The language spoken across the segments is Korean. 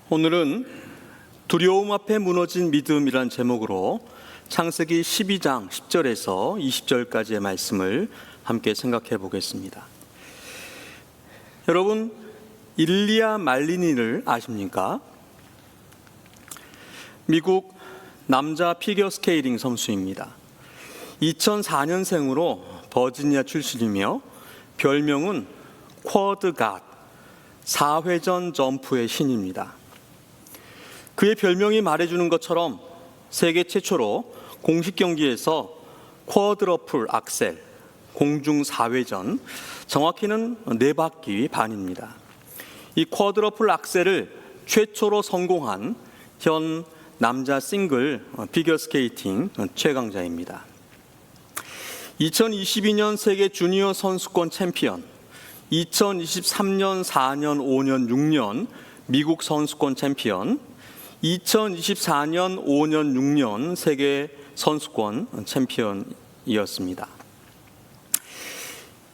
오늘은 두려움 앞에 무너진 믿음이란 제목으로 창세기 12장 10절에서 20절까지의 말씀을 함께 생각해 보겠습니다. 여러분, 일리아 말리니를 아십니까? 미국 남자 피겨스케이팅 선수입니다. 2004년생으로 버지니아 출신이며 별명은 쿼드 갓, 4회전 점프의 신입니다. 그의 별명이 말해주는 것처럼 세계 최초로 공식 경기에서 쿼드러플 악셀, 공중 4회전, 정확히는 4바퀴 반입니다. 이 쿼드러플 악셀을 최초로 성공한 현 남자 싱글 피겨스케이팅 최강자입니다. 2022년 세계 주니어 선수권 챔피언, 2023년 4년, 5년, 6년 미국 선수권 챔피언, 2024년 5년, 6년 세계 선수권 챔피언이었습니다.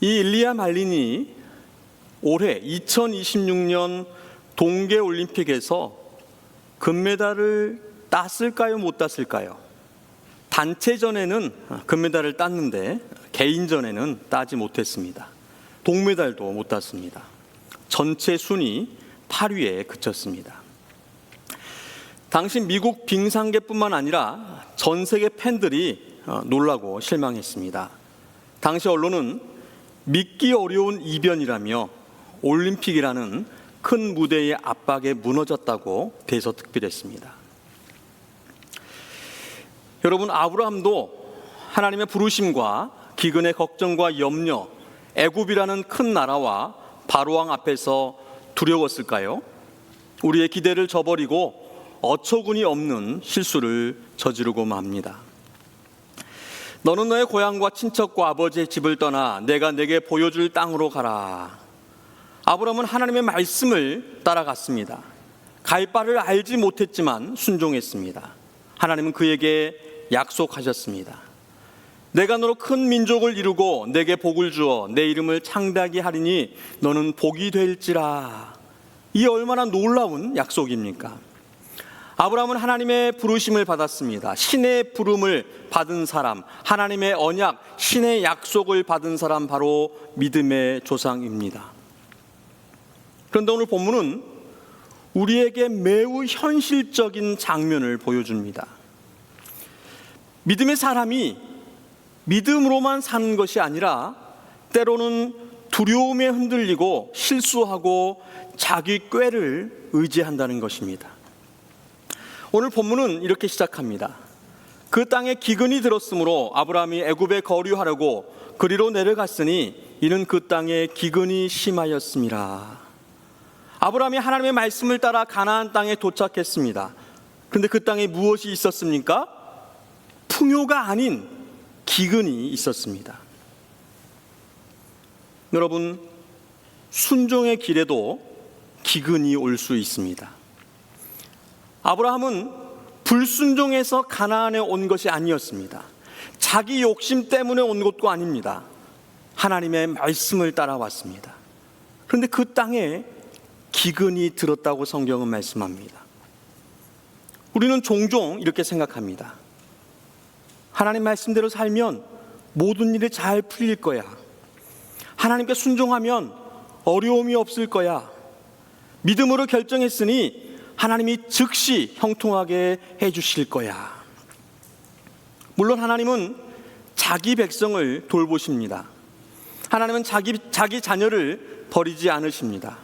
이 일리아 말리니 올해 2026년 동계올림픽에서 금메달을 땄을까요? 못 땄을까요? 단체전에는 금메달을 땄는데 개인전에는 따지 못했습니다. 동메달도 못 땄습니다. 전체 순위 8위에 그쳤습니다. 당시 미국 빙상계뿐만 아니라 전 세계 팬들이 놀라고 실망했습니다. 당시 언론은 믿기 어려운 이변이라며 올림픽이라는 큰 무대의 압박에 무너졌다고 대서특필했습니다. 여러분, 아브라함도 하나님의 부르심과 기근의 걱정과 염려, 애굽이라는 큰 나라와 바로왕 앞에서 두려웠을까요? 우리의 기대를 저버리고 어처구니 없는 실수를 저지르고 맙니다. 너는 너의 고향과 친척과 아버지의 집을 떠나 내가 내게 보여줄 땅으로 가라. 아브라함은 하나님의 말씀을 따라갔습니다. 갈 바를 알지 못했지만 순종했습니다. 하나님은 그에게 약속하셨습니다. 내가 너로 큰 민족을 이루고 내게 복을 주어 내 이름을 창대하게 하리니 너는 복이 될지라. 이 얼마나 놀라운 약속입니까? 아브라함은 하나님의 부르심을 받았습니다. 신의 부름을 받은 사람, 하나님의 언약, 신의 약속을 받은 사람, 바로 믿음의 조상입니다. 그런데 오늘 본문은 우리에게 매우 현실적인 장면을 보여줍니다. 믿음의 사람이 믿음으로만 사는 것이 아니라 때로는 두려움에 흔들리고 실수하고 자기 꾀를 의지한다는 것입니다. 오늘 본문은 이렇게 시작합니다. 그 땅에 기근이 들었으므로 아브라함이 애굽에 거류하려고 그리로 내려갔으니 이는 그 땅에 기근이 심하였음이라. 아브라함이 하나님의 말씀을 따라 가나안 땅에 도착했습니다. 그런데 그 땅에 무엇이 있었습니까? 풍요가 아닌 기근이 있었습니다. 여러분, 순종의 길에도 기근이 올 수 있습니다. 아브라함은 불순종해서 가나안에 온 것이 아니었습니다. 자기 욕심 때문에 온 것도 아닙니다. 하나님의 말씀을 따라왔습니다. 그런데 그 땅에 기근이 들었다고 성경은 말씀합니다. 우리는 종종 이렇게 생각합니다. 하나님 말씀대로 살면 모든 일이 잘 풀릴 거야. 하나님께 순종하면 어려움이 없을 거야. 믿음으로 결정했으니 하나님이 즉시 형통하게 해주실 거야. 물론 하나님은 자기 백성을 돌보십니다. 하나님은 자기 자녀를 버리지 않으십니다.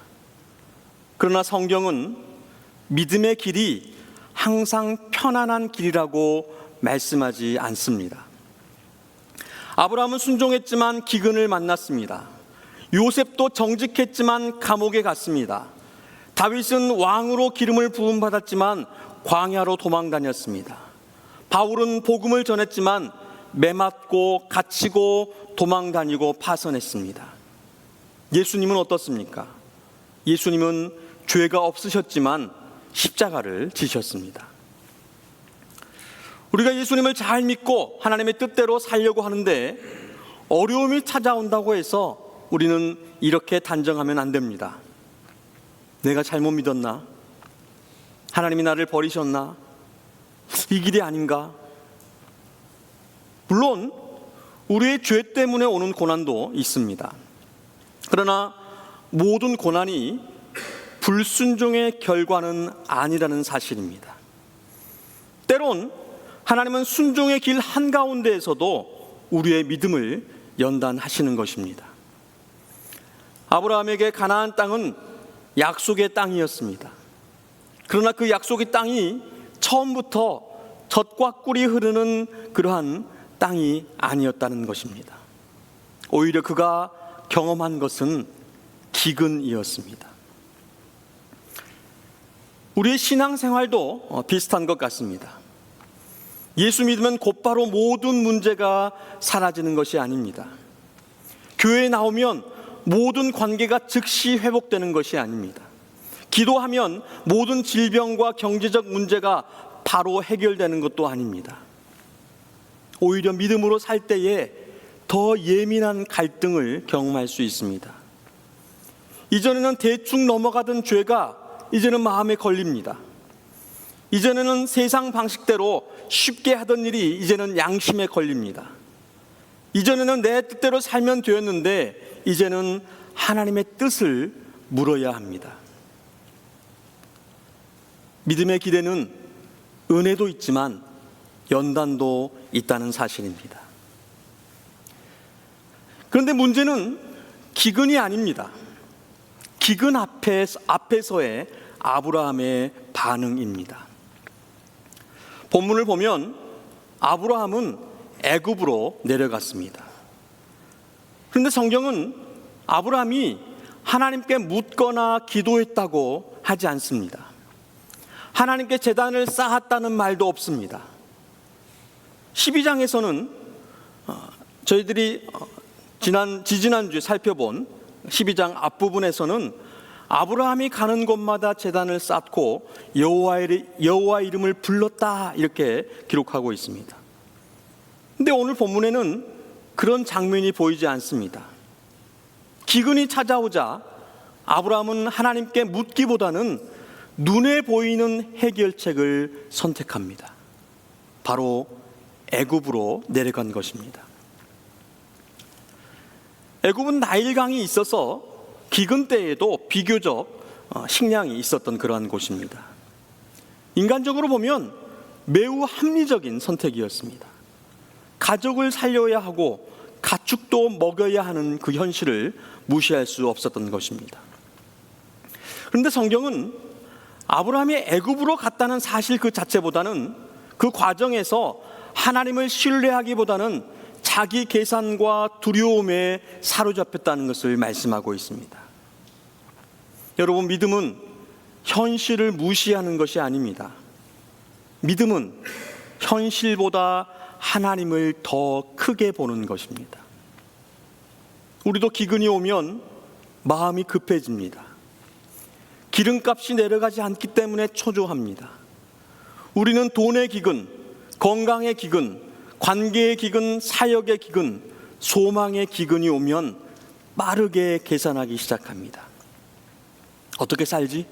그러나 성경은 믿음의 길이 항상 편안한 길이라고 말씀하지 않습니다. 아브라함은 순종했지만 기근을 만났습니다. 요셉도 정직했지만 감옥에 갔습니다. 다윗은 왕으로 기름을 부음받았지만 광야로 도망다녔습니다. 바울은 복음을 전했지만 매맞고 갇히고 도망다니고 파선했습니다. 예수님은 어떻습니까? 예수님은 죄가 없으셨지만 십자가를 지셨습니다. 우리가 예수님을 잘 믿고 하나님의 뜻대로 살려고 하는데 어려움이 찾아온다고 해서 우리는 이렇게 단정하면 안 됩니다. 내가 잘못 믿었나? 하나님이 나를 버리셨나? 이 길이 아닌가? 물론 우리의 죄 때문에 오는 고난도 있습니다. 그러나 모든 고난이 불순종의 결과는 아니라는 사실입니다. 때론 하나님은 순종의 길 한가운데에서도 우리의 믿음을 연단하시는 것입니다. 아브라함에게 가나안 땅은 약속의 땅이었습니다. 그러나 그 약속의 땅이 처음부터 젖과 꿀이 흐르는 그러한 땅이 아니었다는 것입니다. 오히려 그가 경험한 것은 기근이었습니다. 우리의 신앙생활도 비슷한 것 같습니다. 예수 믿으면 곧바로 모든 문제가 사라지는 것이 아닙니다. 교회에 나오면 모든 관계가 즉시 회복되는 것이 아닙니다. 기도하면 모든 질병과 경제적 문제가 바로 해결되는 것도 아닙니다. 오히려 믿음으로 살 때에 더 예민한 갈등을 경험할 수 있습니다. 이전에는 대충 넘어가던 죄가 이제는 마음에 걸립니다. 이전에는 세상 방식대로 쉽게 하던 일이 이제는 양심에 걸립니다. 이전에는 내 뜻대로 살면 되었는데 이제는 하나님의 뜻을 물어야 합니다. 믿음의 길에는 은혜도 있지만 연단도 있다는 사실입니다. 그런데 문제는 기근이 아닙니다. 기근 앞에서의 아브라함의 반응입니다. 본문을 보면 아브라함은 애굽으로 내려갔습니다. 그런데 성경은 아브라함이 하나님께 묻거나 기도했다고 하지 않습니다. 하나님께 제단을 쌓았다는 말도 없습니다. 12장에서는 저희들이 지지난주에 살펴본 12장 앞부분에서는 아브라함이 가는 곳마다 제단을 쌓고 여호와 이름을 불렀다 이렇게 기록하고 있습니다. 근데 오늘 본문에는 그런 장면이 보이지 않습니다. 기근이 찾아오자 아브라함은 하나님께 묻기보다는 눈에 보이는 해결책을 선택합니다. 바로 애굽으로 내려간 것입니다. 애굽은 나일강이 있어서 기근 때에도 비교적 식량이 있었던 그러한 곳입니다. 인간적으로 보면 매우 합리적인 선택이었습니다. 가족을 살려야 하고 가축도 먹여야 하는 그 현실을 무시할 수 없었던 것입니다. 그런데 성경은 아브라함이 애굽으로 갔다는 사실 그 자체보다는 그 과정에서 하나님을 신뢰하기보다는 자기 계산과 두려움에 사로잡혔다는 것을 말씀하고 있습니다. 여러분, 믿음은 현실을 무시하는 것이 아닙니다. 믿음은 현실보다 하나님을 더 크게 보는 것입니다. 우리도 기근이 오면 마음이 급해집니다. 기름값이 내려가지 않기 때문에 초조합니다. 우리는 돈의 기근, 건강의 기근, 관계의 기근, 사역의 기근, 소망의 기근이 오면 빠르게 계산하기 시작합니다. 어떻게 살지?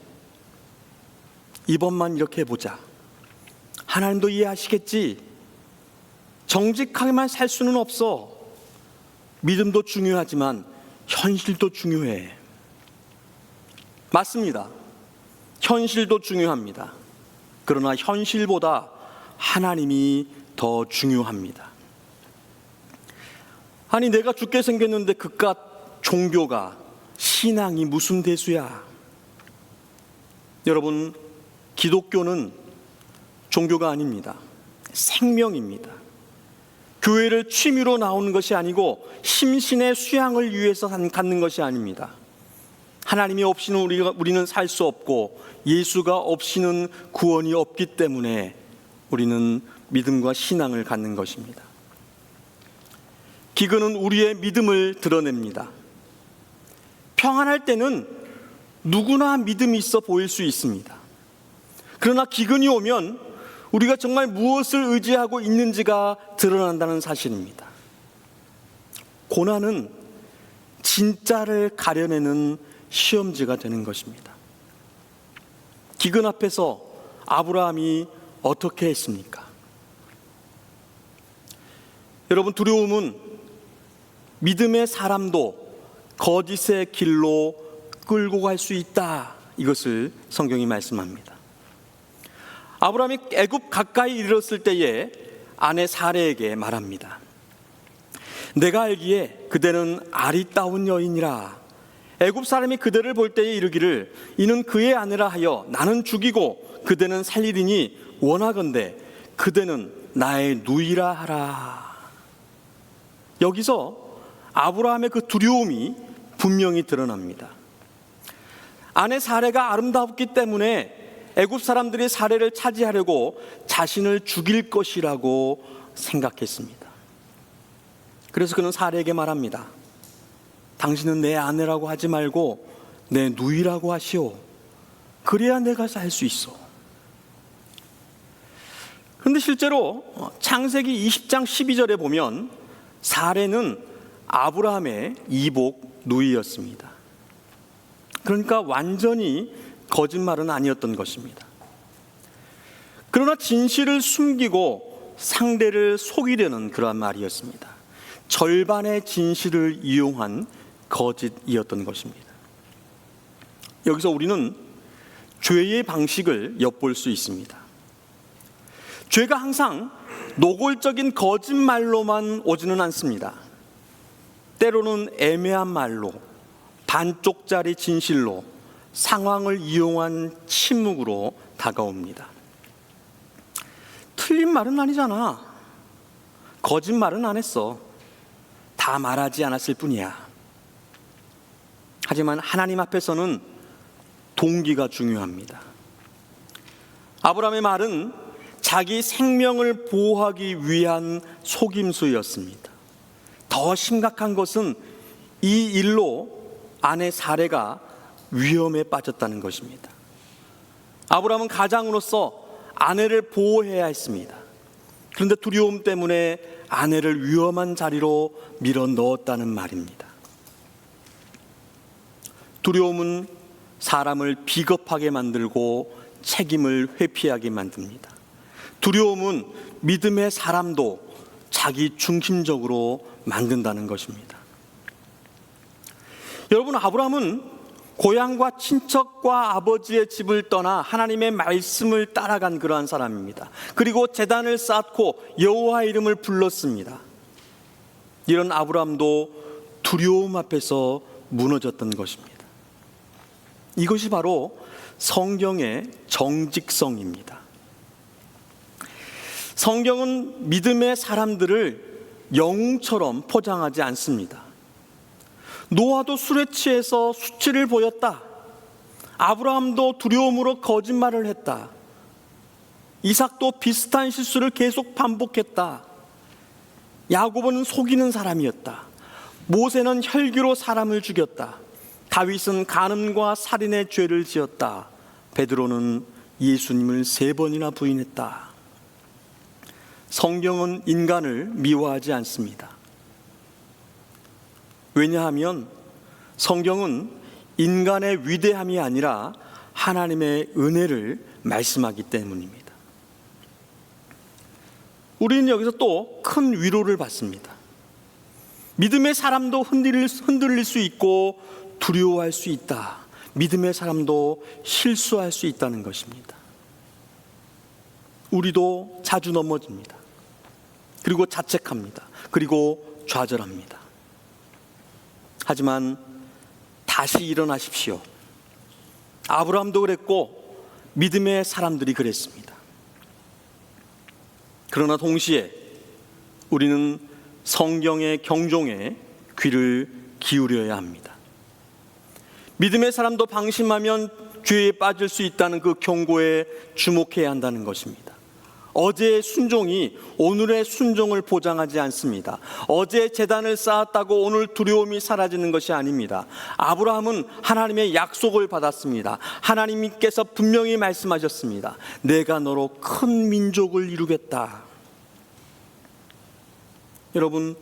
이번만 이렇게 해보자. 하나님도 이해하시겠지? 정직하게만 살 수는 없어. 믿음도 중요하지만 현실도 중요해. 맞습니다. 현실도 중요합니다. 그러나 현실보다 하나님이 더 중요합니다. 아니, 내가 죽게 생겼는데 그깟 종교가, 신앙이 무슨 대수야? 여러분, 기독교는 종교가 아닙니다. 생명입니다. 교회를 취미로 나오는 것이 아니고 심신의 수양을 위해서 갖는 것이 아닙니다. 하나님이 없이는 우리는 살 수 없고 예수가 없이는 구원이 없기 때문에 우리는 믿음과 신앙을 갖는 것입니다. 기근은 우리의 믿음을 드러냅니다. 평안할 때는 누구나 믿음이 있어 보일 수 있습니다. 그러나 기근이 오면 우리가 정말 무엇을 의지하고 있는지가 드러난다는 사실입니다. 고난은 진짜를 가려내는 시험지가 되는 것입니다. 기근 앞에서 아브라함이 어떻게 했습니까? 여러분, 두려움은 믿음의 사람도 거짓의 길로 끌고 갈 수 있다, 이것을 성경이 말씀합니다. 아브라함이 애굽 가까이 이르렀을 때에 아내 사레에게 말합니다. 내가 알기에 그대는 아리따운 여인이라. 애굽 사람이 그대를 볼 때에 이르기를 이는 그의 아내라 하여 나는 죽이고 그대는 살리리니 원하건대 그대는 나의 누이라 하라. 여기서 아브라함의 그 두려움이 분명히 드러납니다. 아내 사레가 아름다웠기 때문에 애굽 사람들이 사레를 차지하려고 자신을 죽일 것이라고 생각했습니다. 그래서 그는 사레에게 말합니다. 당신은 내 아내라고 하지 말고 내 누이라고 하시오. 그래야 내가 살 수 있어. 그런데 실제로 창세기 20장 12절에 보면 사레는 아브라함의 이복 누이였습니다. 그러니까 완전히 거짓말은 아니었던 것입니다. 그러나 진실을 숨기고 상대를 속이려는 그러한 말이었습니다. 절반의 진실을 이용한 거짓이었던 것입니다. 여기서 우리는 죄의 방식을 엿볼 수 있습니다. 죄가 항상 노골적인 거짓말로만 오지는 않습니다. 때로는 애매한 말로, 반쪽짜리 진실로, 상황을 이용한 침묵으로 다가옵니다. 틀린 말은 아니잖아. 거짓말은 안 했어. 다 말하지 않았을 뿐이야. 하지만 하나님 앞에서는 동기가 중요합니다. 아브라함의 말은 자기 생명을 보호하기 위한 속임수였습니다. 더 심각한 것은 이 일로 아내 사레가 위험에 빠졌다는 것입니다. 아브라함은 가장으로서 아내를 보호해야 했습니다. 그런데 두려움 때문에 아내를 위험한 자리로 밀어 넣었다는 말입니다. 두려움은 사람을 비겁하게 만들고 책임을 회피하게 만듭니다. 두려움은 믿음의 사람도 자기 중심적으로 만든다는 것입니다. 여러분, 아브라함은 고향과 친척과 아버지의 집을 떠나 하나님의 말씀을 따라간 그러한 사람입니다. 그리고 제단을 쌓고 여호와의 이름을 불렀습니다. 이런 아브라함도 두려움 앞에서 무너졌던 것입니다. 이것이 바로 성경의 정직성입니다. 성경은 믿음의 사람들을 영웅처럼 포장하지 않습니다. 노아도 술에 취해서 수치를 보였다. 아브라함도 두려움으로 거짓말을 했다. 이삭도 비슷한 실수를 계속 반복했다. 야고보는 속이는 사람이었다. 모세는 혈기로 사람을 죽였다. 다윗은 간음과 살인의 죄를 지었다. 베드로는 예수님을 3번이나 부인했다. 성경은 인간을 미워하지 않습니다. 왜냐하면 성경은 인간의 위대함이 아니라 하나님의 은혜를 말씀하기 때문입니다. 우리는 여기서 또 큰 위로를 받습니다. 믿음의 사람도 흔들릴 수 있고 두려워할 수 있다. 믿음의 사람도 실수할 수 있다는 것입니다. 우리도 자주 넘어집니다. 그리고 자책합니다. 그리고 좌절합니다. 하지만 다시 일어나십시오. 아브라함도 그랬고 믿음의 사람들이 그랬습니다. 그러나 동시에 우리는 성경의 경종에 귀를 기울여야 합니다. 믿음의 사람도 방심하면 죄에 빠질 수 있다는 그 경고에 주목해야 한다는 것입니다. 어제의 순종이 오늘의 순종을 보장하지 않습니다. 어제 제단을 쌓았다고 오늘 두려움이 사라지는 것이 아닙니다. 아브라함은 하나님의 약속을 받았습니다. 하나님께서 분명히 말씀하셨습니다. 내가 너로 큰 민족을 이루겠다. 여러분,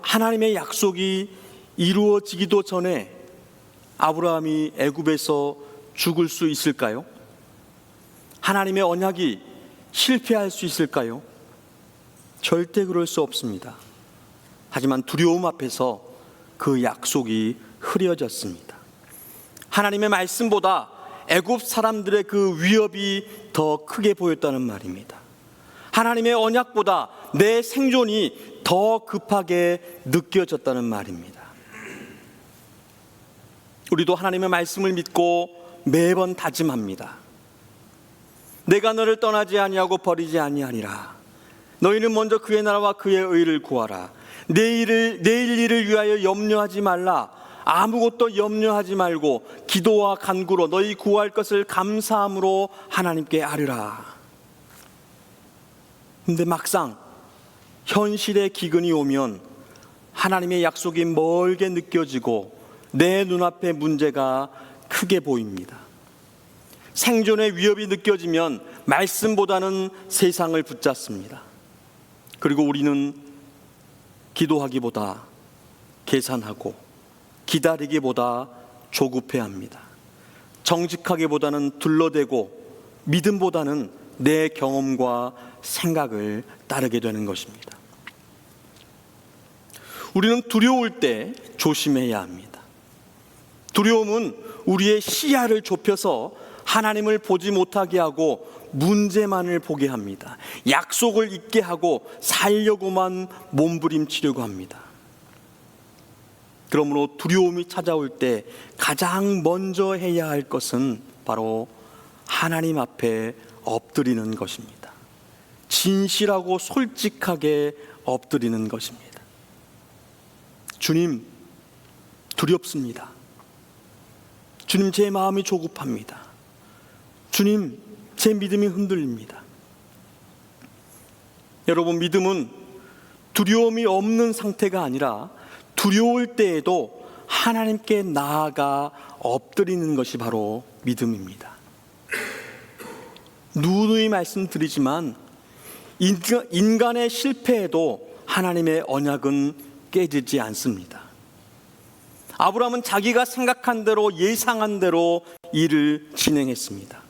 하나님의 약속이 이루어지기도 전에 아브라함이 애굽에서 죽을 수 있을까요? 하나님의 언약이 실패할 수 있을까요? 절대 그럴 수 없습니다. 하지만 두려움 앞에서 그 약속이 흐려졌습니다. 하나님의 말씀보다 애굽 사람들의 그 위협이 더 크게 보였다는 말입니다. 하나님의 언약보다 내 생존이 더 급하게 느껴졌다는 말입니다. 우리도 하나님의 말씀을 믿고 매번 다짐합니다. 내가 너를 떠나지 아니하고 버리지 아니하리라. 너희는 먼저 그의 나라와 그의 의를 구하라. 내일 일을 위하여 염려하지 말라. 아무것도 염려하지 말고 기도와 간구로 너희 구할 것을 감사함으로 하나님께 아뢰라. 근데 막상 현실의 기근이 오면 하나님의 약속이 멀게 느껴지고 내 눈앞에 문제가 크게 보입니다. 생존의 위협이 느껴지면 말씀보다는 세상을 붙잡습니다. 그리고 우리는 기도하기보다 계산하고 기다리기보다 조급해합니다. 정직하기보다는 둘러대고 믿음보다는 내 경험과 생각을 따르게 되는 것입니다. 우리는 두려울 때 조심해야 합니다. 두려움은 우리의 시야를 좁혀서 하나님을 보지 못하게 하고 문제만을 보게 합니다. 약속을 잊게 하고 살려고만 몸부림치려고 합니다. 그러므로 두려움이 찾아올 때 가장 먼저 해야 할 것은 바로 하나님 앞에 엎드리는 것입니다. 진실하고 솔직하게 엎드리는 것입니다. 주님, 두렵습니다. 주님, 제 마음이 조급합니다. 주님, 제 믿음이 흔들립니다. 여러분, 믿음은 두려움이 없는 상태가 아니라 두려울 때에도 하나님께 나아가 엎드리는 것이 바로 믿음입니다. 누누이 말씀드리지만 인간의 실패에도 하나님의 언약은 깨지지 않습니다. 아브라함은 자기가 생각한 대로 예상한 대로 일을 진행했습니다.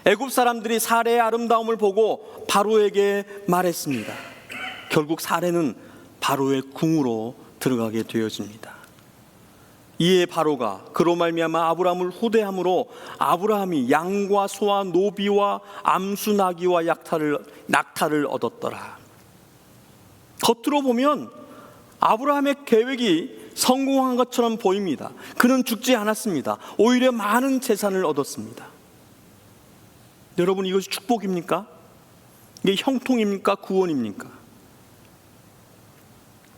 애굽 사람들이 사레의 아름다움을 보고 바로에게 말했습니다. 결국 사레는 바로의 궁으로 들어가게 되어집니다. 이에 바로가 그로 말미암아 아브라함을 후대함으로 아브라함이 양과 소와 노비와 암수 나귀와 낙타를 얻었더라. 겉으로 보면 아브라함의 계획이 성공한 것처럼 보입니다. 그는 죽지 않았습니다. 오히려 많은 재산을 얻었습니다. 여러분, 이것이 축복입니까? 이게 형통입니까? 구원입니까?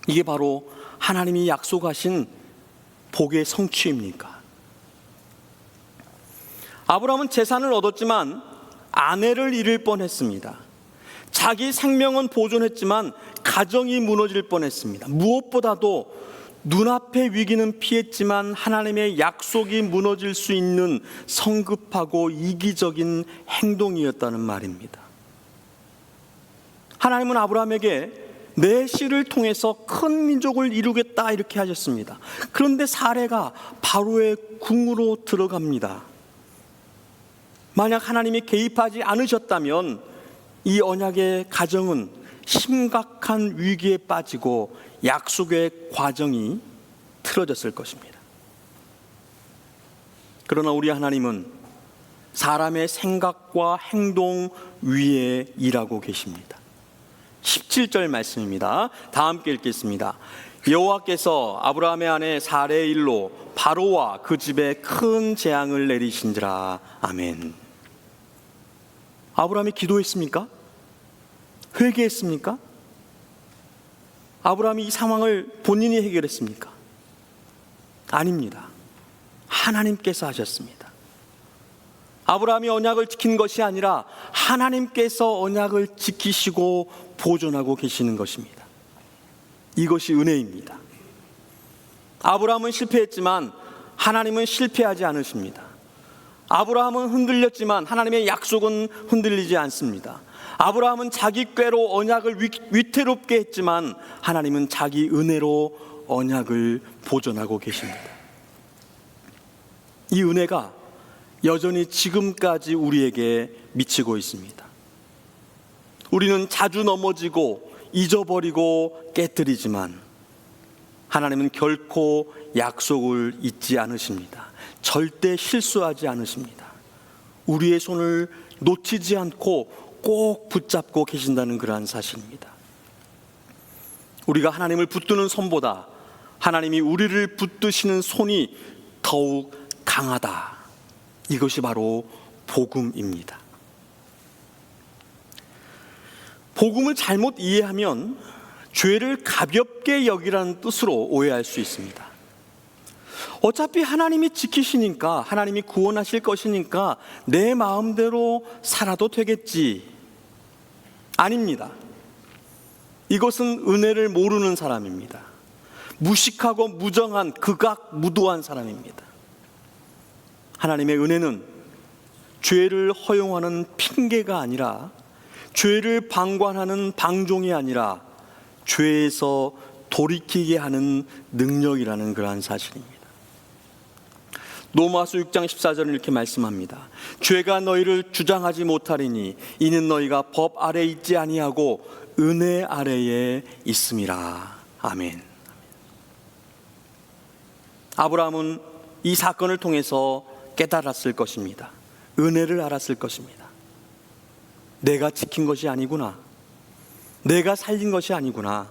이게 바로 하나님이 약속하신 복의 성취입니까? 아브라함은 재산을 얻었지만 아내를 잃을 뻔했습니다. 자기 생명은 보존했지만 가정이 무너질 뻔했습니다. 무엇보다도 눈앞의 위기는 피했지만 하나님의 약속이 무너질 수 있는 성급하고 이기적인 행동이었다는 말입니다. 하나님은 아브라함에게 내 씨를 통해서 큰 민족을 이루겠다 이렇게 하셨습니다. 그런데 사레가 바로의 궁으로 들어갑니다. 만약 하나님이 개입하지 않으셨다면 이 언약의 가정은 심각한 위기에 빠지고 약속의 과정이 틀어졌을 것입니다. 그러나 우리 하나님은 사람의 생각과 행동 위에 일하고 계십니다. 17절 말씀입니다. 다 함께 읽겠습니다. 여호와께서 아브라함의 아내 사레의 일로 바로와 그 집에 큰 재앙을 내리신지라. 아멘. 아브라함이 기도했습니까? 회개했습니까? 아브라함이 이 상황을 본인이 해결했습니까? 아닙니다. 하나님께서 하셨습니다. 아브라함이 언약을 지킨 것이 아니라 하나님께서 언약을 지키시고 보존하고 계시는 것입니다. 이것이 은혜입니다. 아브라함은 실패했지만 하나님은 실패하지 않으십니다. 아브라함은 흔들렸지만 하나님의 약속은 흔들리지 않습니다. 아브라함은 자기 꾀로 언약을 위태롭게 했지만 하나님은 자기 은혜로 언약을 보존하고 계십니다. 이 은혜가 여전히 지금까지 우리에게 미치고 있습니다. 우리는 자주 넘어지고 잊어버리고 깨뜨리지만 하나님은 결코 약속을 잊지 않으십니다. 절대 실수하지 않으십니다. 우리의 손을 놓치지 않고 꼭 붙잡고 계신다는 그러한 사실입니다. 우리가 하나님을 붙드는 손보다 하나님이 우리를 붙드시는 손이 더욱 강하다. 이것이 바로 복음입니다. 복음을 잘못 이해하면 죄를 가볍게 여기라는 뜻으로 오해할 수 있습니다. 어차피 하나님이 지키시니까, 하나님이 구원하실 것이니까 내 마음대로 살아도 되겠지. 아닙니다. 이것은 은혜를 모르는 사람입니다. 무식하고 무정한, 극악무도한 사람입니다. 하나님의 은혜는 죄를 허용하는 핑계가 아니라, 죄를 방관하는 방종이 아니라 죄에서 돌이키게 하는 능력이라는 그러한 사실입니다. 로마서 6장 14절은 이렇게 말씀합니다. 죄가 너희를 주장하지 못하리니 이는 너희가 법 아래 있지 아니하고 은혜 아래에 있음이라. 아멘. 아브라함은 이 사건을 통해서 깨달았을 것입니다. 은혜를 알았을 것입니다. 내가 지킨 것이 아니구나. 내가 살린 것이 아니구나.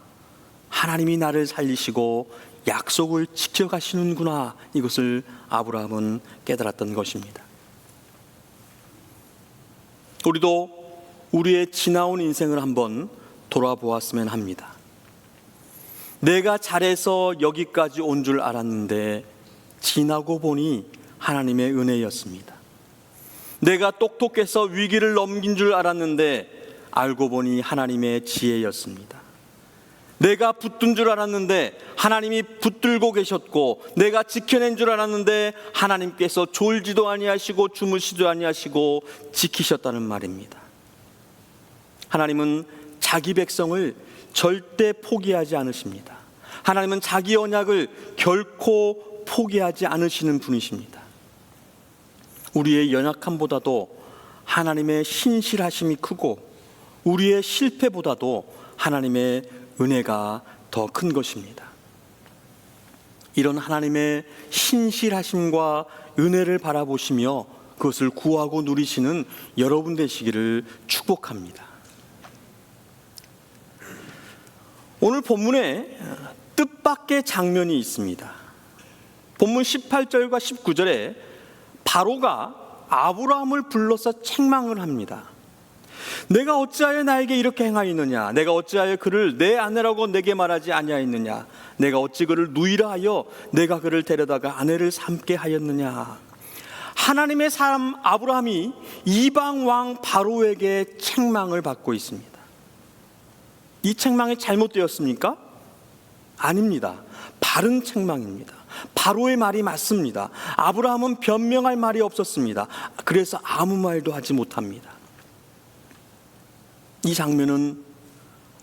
하나님이 나를 살리시고 약속을 지켜가시는구나. 이것을 아브라함은 깨달았던 것입니다. 우리도 우리의 지나온 인생을 한번 돌아보았으면 합니다. 내가 잘해서 여기까지 온 줄 알았는데 지나고 보니 하나님의 은혜였습니다. 내가 똑똑해서 위기를 넘긴 줄 알았는데 알고 보니 하나님의 지혜였습니다. 내가 붙든 줄 알았는데 하나님이 붙들고 계셨고, 내가 지켜낸 줄 알았는데 하나님께서 졸지도 아니하시고 주무시도 아니하시고 지키셨다는 말입니다. 하나님은 자기 백성을 절대 포기하지 않으십니다. 하나님은 자기 언약을 결코 포기하지 않으시는 분이십니다. 우리의 연약함보다도 하나님의 신실하심이 크고, 우리의 실패보다도 하나님의 은혜가 더 큰 것입니다. 이런 하나님의 신실하심과 은혜를 바라보시며 그것을 구하고 누리시는 여러분 되시기를 축복합니다. 오늘 본문에 뜻밖의 장면이 있습니다. 본문 18절과 19절에 바로가 아브라함을 불러서 책망을 합니다. 내가 어찌하여 나에게 이렇게 행하였느냐? 내가 어찌하여 그를 내 아내라고 내게 말하지 아니하였느냐? 내가 어찌 그를 누이라 하여 내가 그를 데려다가 아내를 삼게 하였느냐? 하나님의 사람 아브라함이 이방 왕 바로에게 책망을 받고 있습니다. 이 책망이 잘못되었습니까? 아닙니다. 바른 책망입니다. 바로의 말이 맞습니다. 아브라함은 변명할 말이 없었습니다. 그래서 아무 말도 하지 못합니다. 이 장면은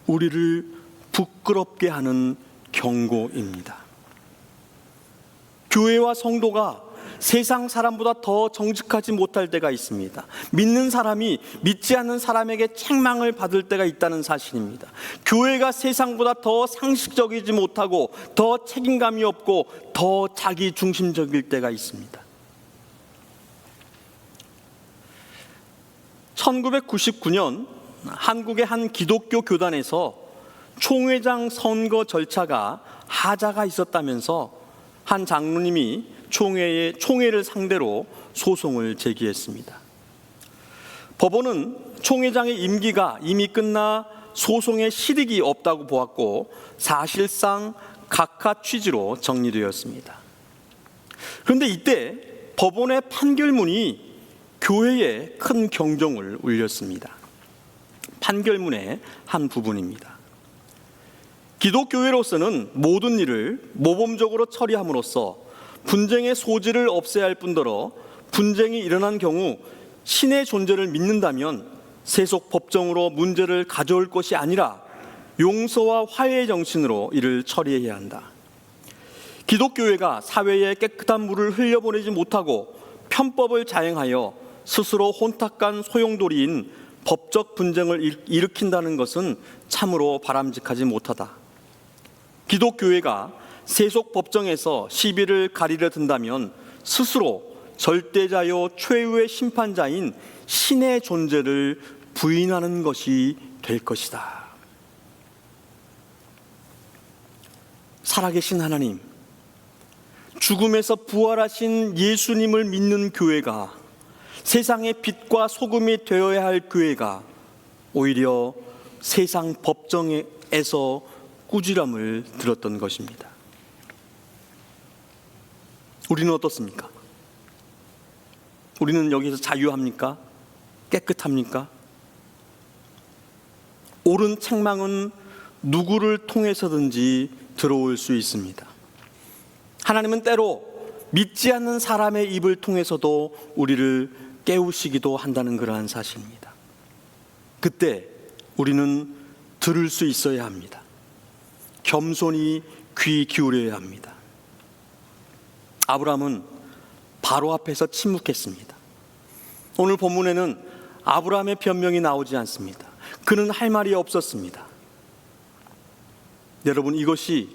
우리를 부끄럽게 하는 경고입니다. 교회와 성도가 세상 사람보다 더 정직하지 못할 때가 있습니다. 믿는 사람이 믿지 않는 사람에게 책망을 받을 때가 있다는 사실입니다. 교회가 세상보다 더 상식적이지 못하고 더 책임감이 없고 더 자기 중심적일 때가 있습니다. 1999년 한국의 한 기독교 교단에서 총회장 선거 절차가 하자가 있었다면서 한 장로님이 총회를 상대로 소송을 제기했습니다. 법원은 총회장의 임기가 이미 끝나 소송의 실익이 없다고 보았고 사실상 각하 취지로 정리되었습니다. 그런데 이때 법원의 판결문이 교회에 큰 경종을 울렸습니다. 판결문의 한 부분입니다. 기독교회로서는 모든 일을 모범적으로 처리함으로써 분쟁의 소지를 없애야 할 뿐더러 분쟁이 일어난 경우 신의 존재를 믿는다면 세속 법정으로 문제를 가져올 것이 아니라 용서와 화해의 정신으로 이를 처리해야 한다. 기독교회가 사회에 깨끗한 물을 흘려보내지 못하고 편법을 자행하여 스스로 혼탁한 소용돌이인 법적 분쟁을 일으킨다는 것은 참으로 바람직하지 못하다. 기독교회가 세속 법정에서 시비를 가리려 든다면 스스로 절대자요 최후의 심판자인 신의 존재를 부인하는 것이 될 것이다. 살아계신 하나님, 죽음에서 부활하신 예수님을 믿는 교회가, 세상의 빛과 소금이 되어야 할 교회가 오히려 세상 법정에서 꾸지람을 들었던 것입니다. 우리는 어떻습니까? 우리는 여기서 자유합니까? 깨끗합니까? 옳은 책망은 누구를 통해서든지 들어올 수 있습니다. 하나님은 때로 믿지 않는 사람의 입을 통해서도 우리를 깨우시기도 한다는 그러한 사실입니다. 그때 우리는 들을 수 있어야 합니다. 겸손히 귀 기울여야 합니다. 아브라함은 바로 앞에서 침묵했습니다. 오늘 본문에는 아브라함의 변명이 나오지 않습니다. 그는 할 말이 없었습니다. 여러분, 이것이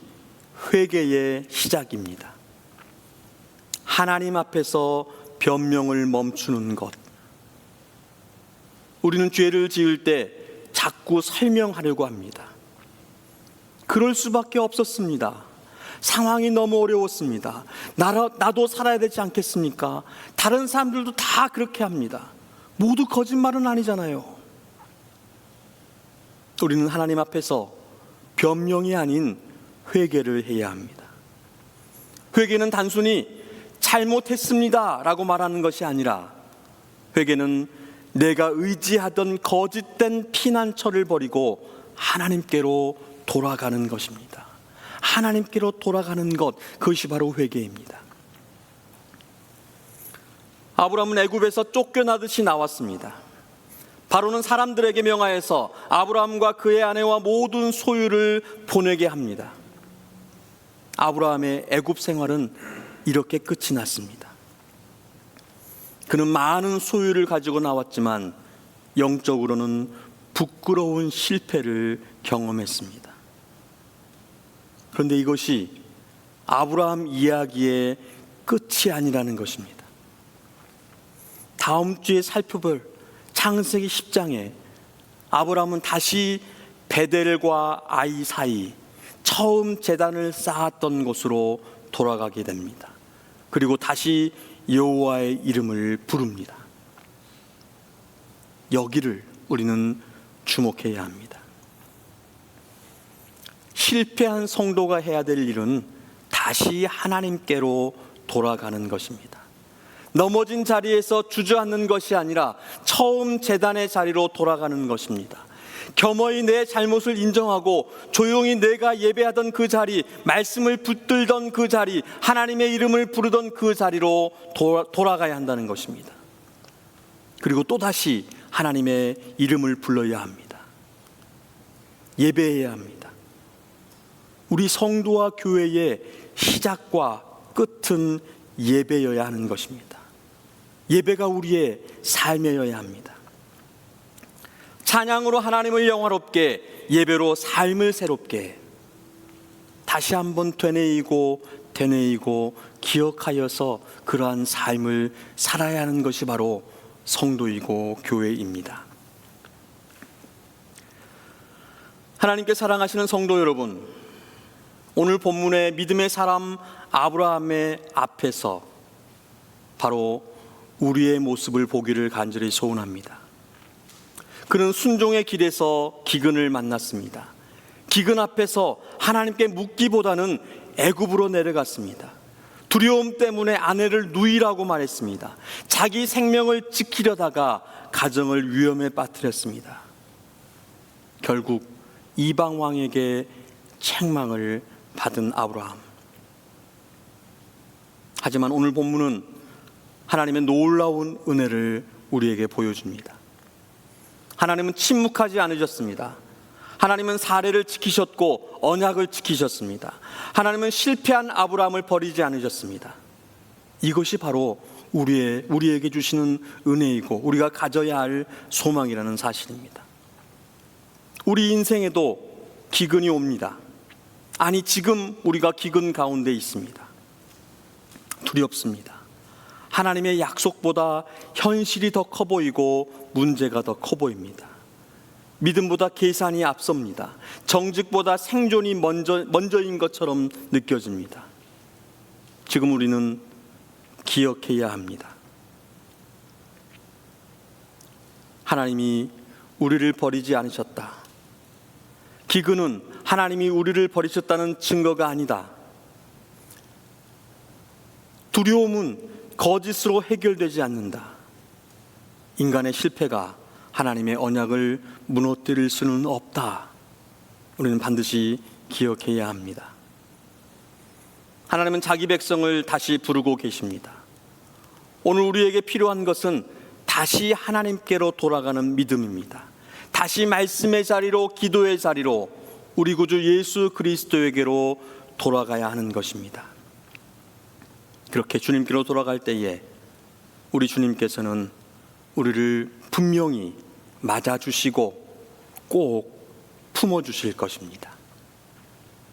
회개의 시작입니다. 하나님 앞에서 변명을 멈추는 것. 우리는 죄를 지을 때 자꾸 설명하려고 합니다. 그럴 수밖에 없었습니다. 상황이 너무 어려웠습니다. 나도 살아야 되지 않겠습니까? 다른 사람들도 다 그렇게 합니다. 모두 거짓말은 아니잖아요. 우리는 하나님 앞에서 변명이 아닌 회개를 해야 합니다. 회개는 단순히 잘못했습니다 라고 말하는 것이 아니라, 회개는 내가 의지하던 거짓된 피난처를 버리고 하나님께로 돌아가는 것입니다. 하나님께로 돌아가는 것, 그것이 바로 회개입니다. 아브라함은 애굽에서 쫓겨나듯이 나왔습니다. 바로는 사람들에게 명하여서 아브라함과 그의 아내와 모든 소유를 보내게 합니다. 아브라함의 애굽 생활은 이렇게 끝이 났습니다. 그는 많은 소유를 가지고 나왔지만 영적으로는 부끄러운 실패를 경험했습니다. 그런데 이것이 아브라함 이야기의 끝이 아니라는 것입니다. 다음 주에 살펴볼 창세기 10장에 아브라함은 다시 베델과 아이 사이 처음 제단을 쌓았던 곳으로 돌아가게 됩니다. 그리고 다시 여호와의 이름을 부릅니다. 여기를 우리는 주목해야 합니다. 실패한 성도가 해야 될 일은 다시 하나님께로 돌아가는 것입니다. 넘어진 자리에서 주저앉는 것이 아니라 처음 제단의 자리로 돌아가는 것입니다. 겸허히 내 잘못을 인정하고 조용히 내가 예배하던 그 자리, 말씀을 붙들던 그 자리, 하나님의 이름을 부르던 그 자리로 돌아가야 한다는 것입니다. 그리고 또다시 하나님의 이름을 불러야 합니다. 예배해야 합니다. 우리 성도와 교회의 시작과 끝은 예배여야 하는 것입니다. 예배가 우리의 삶이어야 합니다. 찬양으로 하나님을 영화롭게, 예배로 삶을 새롭게 다시 한번 되뇌이고 기억하여서 그러한 삶을 살아야 하는 것이 바로 성도이고 교회입니다. 하나님께 사랑하시는 성도 여러분, 오늘 본문의 믿음의 사람 아브라함의 앞에서 바로 우리의 모습을 보기를 간절히 소원합니다. 그는 순종의 길에서 기근을 만났습니다. 기근 앞에서 하나님께 묻기보다는 애굽으로 내려갔습니다. 두려움 때문에 아내를 누이라고 말했습니다. 자기 생명을 지키려다가 가정을 위험에 빠뜨렸습니다. 결국 이방 왕에게 책망을 받은 아브라함. 하지만 오늘 본문은 하나님의 놀라운 은혜를 우리에게 보여줍니다. 하나님은 침묵하지 않으셨습니다. 하나님은 사례를 지키셨고 언약을 지키셨습니다. 하나님은 실패한 아브라함을 버리지 않으셨습니다. 이것이 바로 우리에게 주시는 은혜이고 우리가 가져야 할 소망이라는 사실입니다. 우리 인생에도 기근이 옵니다. 아니, 지금 우리가 기근 가운데 있습니다. 두렵습니다. 하나님의 약속보다 현실이 더 커 보이고 문제가 더 커 보입니다. 믿음보다 계산이 앞섭니다. 정직보다 생존이 먼저인 것처럼 느껴집니다. 지금 우리는 기억해야 합니다. 하나님이 우리를 버리지 않으셨다. 기근은 하나님이 우리를 버리셨다는 증거가 아니다. 두려움은 거짓으로 해결되지 않는다. 인간의 실패가 하나님의 언약을 무너뜨릴 수는 없다. 우리는 반드시 기억해야 합니다. 하나님은 자기 백성을 다시 부르고 계십니다. 오늘 우리에게 필요한 것은 다시 하나님께로 돌아가는 믿음입니다. 다시 말씀의 자리로, 기도의 자리로, 우리 구주 예수 그리스도에게로 돌아가야 하는 것입니다. 그렇게 주님께로 돌아갈 때에 우리 주님께서는 우리를 분명히 맞아주시고 꼭 품어주실 것입니다.